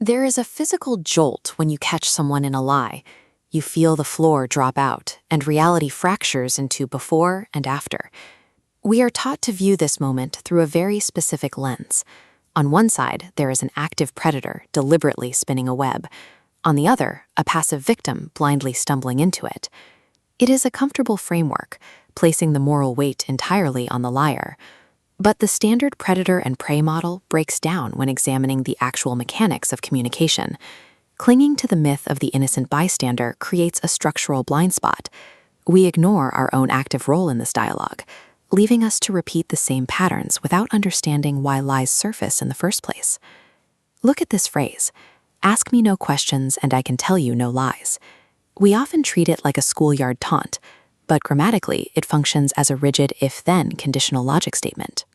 There is a physical jolt when you catch someone in a lie. You feel the floor drop out, and reality fractures into before and after. We are taught to view this moment through a very specific lens. On one side, there is an active predator deliberately spinning a web. On the other, a passive victim blindly stumbling into it. It is a comfortable framework, placing the moral weight entirely on the liar. But the standard predator and prey model breaks down when examining the actual mechanics of communication. Clinging to the myth of the innocent bystander creates a structural blind spot. We ignore our own active role in this dialogue, leaving us to repeat the same patterns without understanding why lies surface in the first place. Look at this phrase, "Ask me no questions and I can tell you no lies." We often treat it like a schoolyard taunt, but grammatically it functions as a rigid if-then conditional logic statement.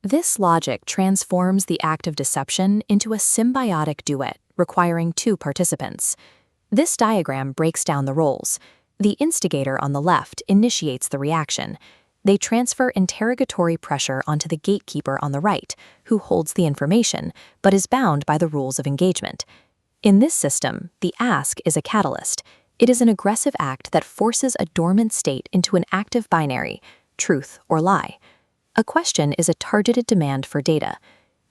This logic transforms the act of deception into a symbiotic duet requiring two participants. This diagram breaks down the roles. The instigator on the left initiates the reaction. They transfer interrogatory pressure onto the gatekeeper on the right, who holds the information but is bound by the rules of engagement. In this system, the ask is a catalyst. It is an aggressive act that forces a dormant state into an active binary, truth or lie. A question is a targeted demand for data.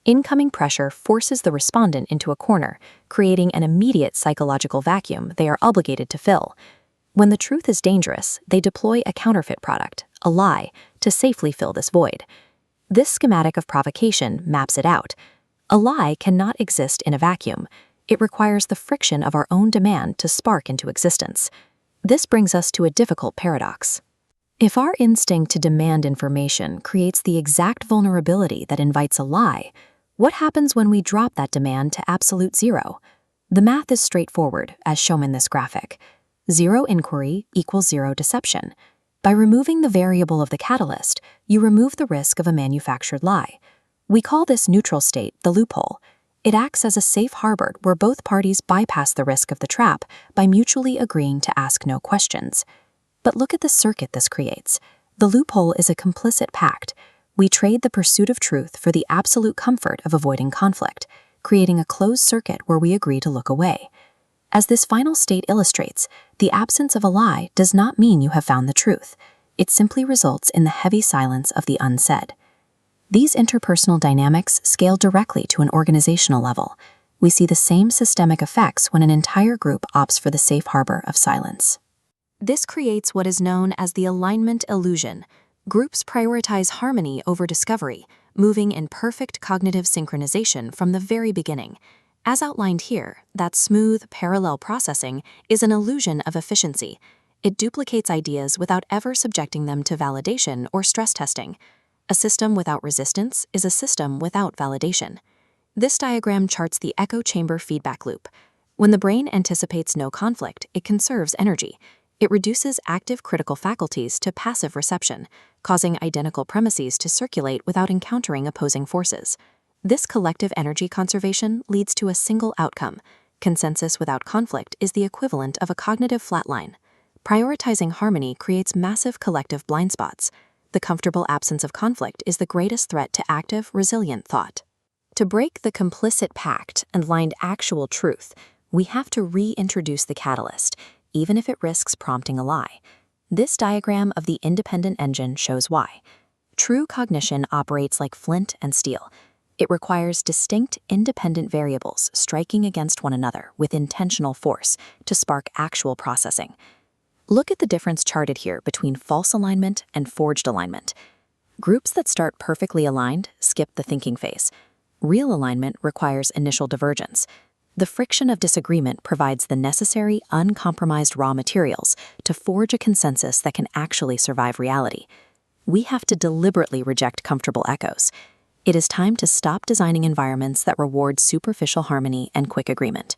Incoming pressure forces the respondent into a corner, creating an immediate psychological vacuum they are obligated to fill. When the truth is dangerous, they deploy a counterfeit product, a lie, to safely fill this void. This schematic of provocation maps it out. A lie cannot exist in a vacuum. It requires the friction of our own demand to spark into existence. This brings us to a difficult paradox. If our instinct to demand information creates the exact vulnerability that invites a lie, what happens when we drop that demand to absolute zero? The math is straightforward, as shown in this graphic. Zero inquiry equals zero deception. By removing the variable of the catalyst, you remove the risk of a manufactured lie. We call this neutral state the loophole. It acts as a safe harbor where both parties bypass the risk of the trap by mutually agreeing to ask no questions. But look at the circuit this creates. The loophole is a complicit pact. We trade the pursuit of truth for the absolute comfort of avoiding conflict, creating a closed circuit where we agree to look away. As this final state illustrates, the absence of a lie does not mean you have found the truth. It simply results in the heavy silence of the unsaid. These interpersonal dynamics scale directly to an organizational level. We see the same systemic effects when an entire group opts for the safe harbor of silence. This creates what is known as the alignment illusion. Groups prioritize harmony over discovery, moving in perfect cognitive synchronization from the very beginning. As outlined here, that smooth, parallel processing is an illusion of efficiency. It duplicates ideas without ever subjecting them to validation or stress testing. A system without resistance is a system without validation. This diagram charts the echo chamber feedback loop. When the brain anticipates no conflict, it conserves energy. It reduces active critical faculties to passive reception, causing identical premises to circulate without encountering opposing forces. This collective energy conservation leads to a single outcome. Consensus without conflict is the equivalent of a cognitive flatline. Prioritizing harmony creates massive collective blind spots. The comfortable absence of conflict is the greatest threat to active, resilient thought. To break the complicit pact and find actual truth, we have to reintroduce the catalyst, even if it risks prompting a lie. This diagram of the independent engine shows why. True cognition operates like flint and steel. It requires distinct, independent variables striking against one another with intentional force to spark actual processing. Look at the difference charted here between false alignment and forged alignment. Groups that start perfectly aligned skip the thinking phase. Real alignment requires initial divergence. The friction of disagreement provides the necessary, uncompromised raw materials to forge a consensus that can actually survive reality. We have to deliberately reject comfortable echoes. It is time to stop designing environments that reward superficial harmony and quick agreement.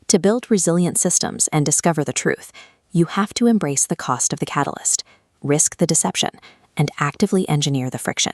To build resilient systems and discover the truth, you have to embrace the cost of the catalyst, risk the deception, and actively engineer the friction.